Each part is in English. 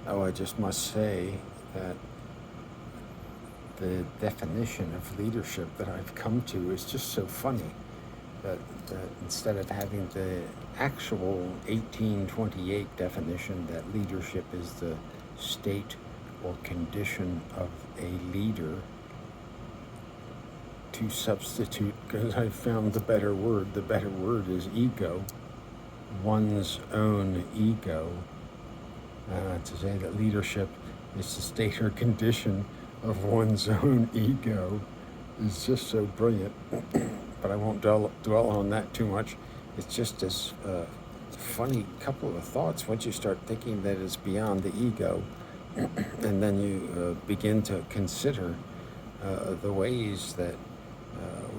Oh, I just must say that the definition of leadership that I've come to is just so funny. That instead of having the actual 1828 definition that leadership is the state or condition of a leader, to substitute, because I found the better word is ego, one's own ego. To say that leadership is the state or condition of one's own ego is just so brilliant. But I won't dwell on that too much. It's just this funny couple of thoughts once you start thinking that it's beyond the ego, and then you begin to consider the ways that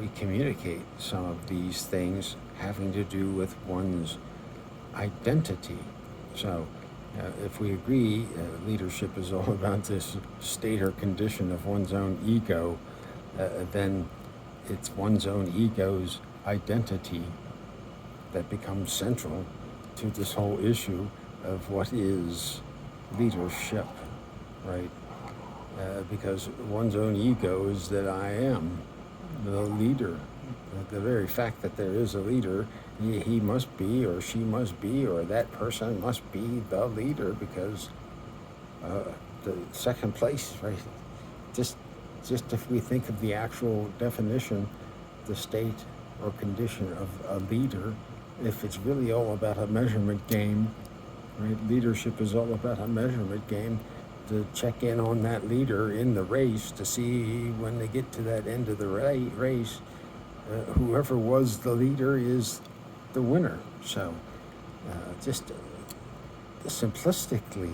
we communicate some of these things having to do with one's identity. So if we agree leadership is all about this state or condition of one's own ego, then it's one's own ego's identity that becomes central to this whole issue of what is leadership, right? Because one's own ego is that I am the leader. The very fact that there is a leader, he must be, or she must be, or that person must be the leader, because the second place, right? Just if we think of the actual definition, the state or condition of a leader, if it's really all about a measurement game, right? Leadership is all about a measurement game, to check in on that leader in the race to see when they get to that end of the race, whoever was the leader is the winner. So just simplistically,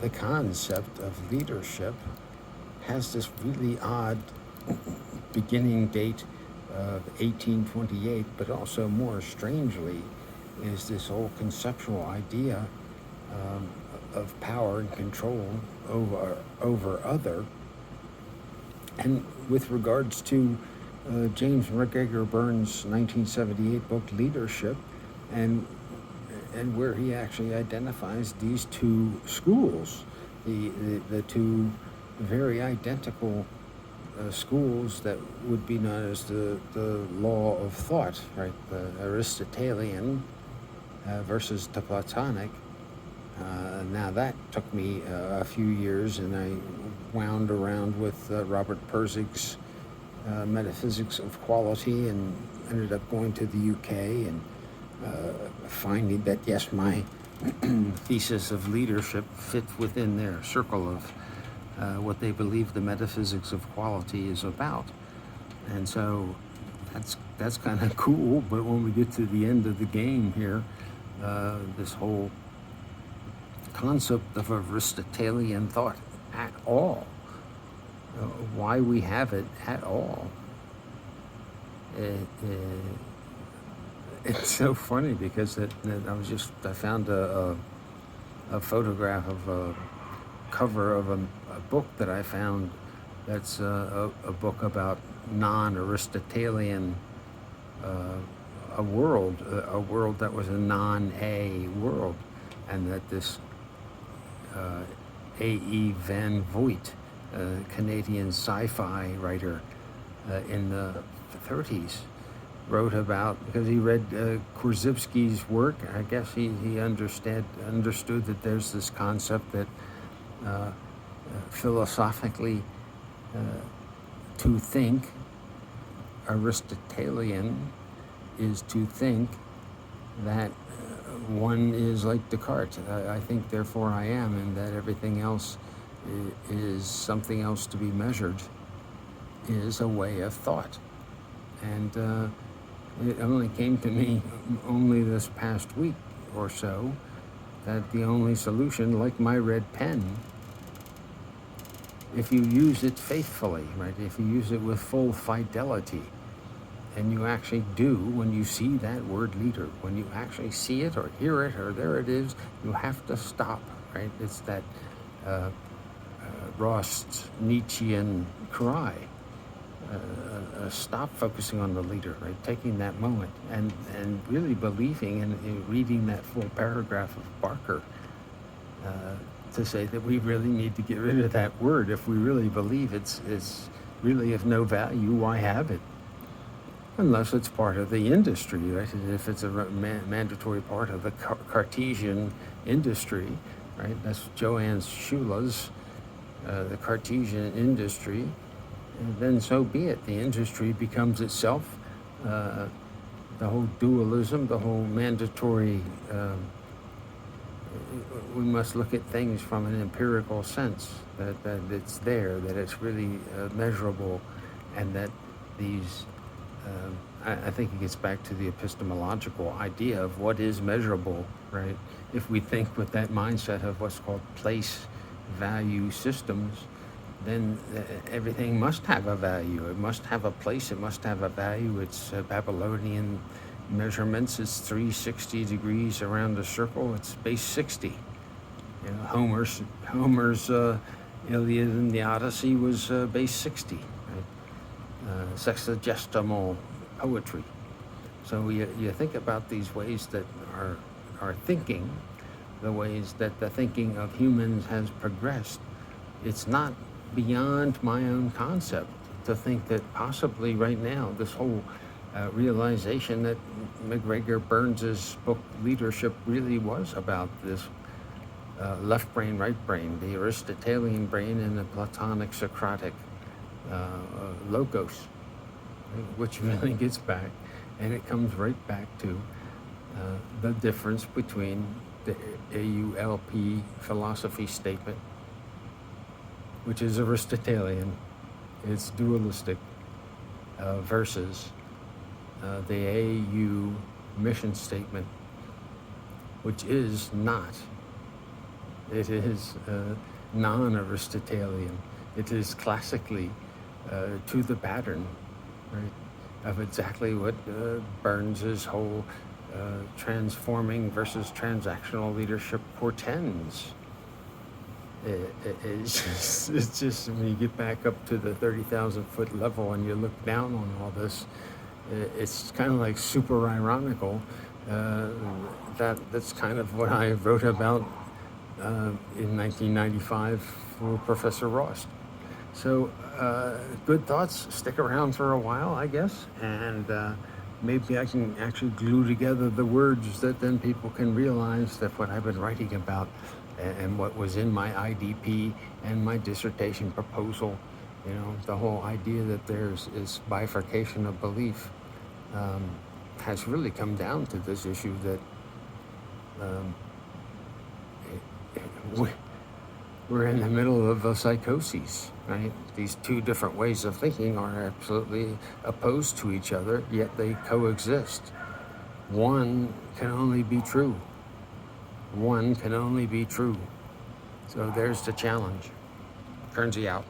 the concept of leadership has this really odd beginning date of 1828, but also more strangely is this whole conceptual idea of power and control over other. And with regards to James McGregor Burns' 1978 book Leadership, and where he actually identifies these two schools, the two very identical schools that would be known as the law of thought, right? The Aristotelian versus the Platonic. Now that took me a few years, and I wound around with Robert Pirzig's Metaphysics of Quality, and ended up going to the UK and finding that yes, my thesis of leadership fit within their circle of what they believe the metaphysics of quality is about. And so that's kind of cool. But when we get to the end of the game here, this whole concept of Aristotelian thought at all, why we have it at all, it's so funny, because I found a photograph of a cover of a book that I found that's a book about non-Aristotelian a world that was a non-A world, and that this A.E. Van Voigt, Canadian sci-fi writer in the 30s, wrote about, because he read Korzybski's work. I guess he understood that there's this concept that philosophically, to think Aristotelian is to think that one is like Descartes. I think, therefore I am, and that everything else is something else to be measured, is a way of thought. And it only came to me only this past week or so that the only solution, like my red pen, if you use it faithfully, right? If you use it with full fidelity, and you actually do, when you see that word leader, when you actually see it or hear it or there it is, you have to stop, right? It's that Rost Nietzschean cry. Stop focusing on the leader, right? Taking that moment and really believing and reading that full paragraph of Barker to say that we really need to get rid of that word. If we really believe it's really of no value, why have it? Unless it's part of the industry, right? If it's a mandatory part of the Cartesian industry, right? That's Joanne Shula's, the Cartesian industry, and then so be it. The industry becomes itself the whole dualism, the whole mandatory. We must look at things from an empirical sense, that it's there, that it's really measurable, and that these. I think it gets back to the epistemological idea of what is measurable, right? If we think with that mindset of what's called place value systems, then everything must have a value. It must have a place. It must have a value. It's Babylonian measurements. It's 360 degrees around a circle. It's base 60. You know, Homer's Iliad and the Odyssey was base 60. Right? Sexagesimal poetry. So you think about these ways that are thinking, the ways that the thinking of humans has progressed. It's not beyond my own concept to think that possibly right now this whole realization that McGregor Burns's book Leadership really was about this left brain, right brain, the Aristotelian brain and the Platonic Socratic logos, which really gets back, and it comes right back to the difference between the AULP philosophy statement, which is Aristotelian, it's dualistic, versus the AU mission statement, which is not. It is non-Aristotelian. It is classically to the pattern, right, of exactly what Burns's whole transforming versus transactional leadership portends. It's just when you get back up to the 30,000 foot level and you look down on all this, it's kind of like super ironical. That's kind of what I wrote about in 1995 for Professor Rost. So good thoughts. Stick around for a while, I guess, and maybe I can actually glue together the words that then people can realize that what I've been writing about and what was in my IDP and my dissertation proposal, you know, the whole idea that there's is bifurcation of belief has really come down to this issue that we're in the middle of a psychosis, right? These two different ways of thinking are absolutely opposed to each other, yet they coexist. One can only be true. One can only be true. So there's the challenge. Kernsey out.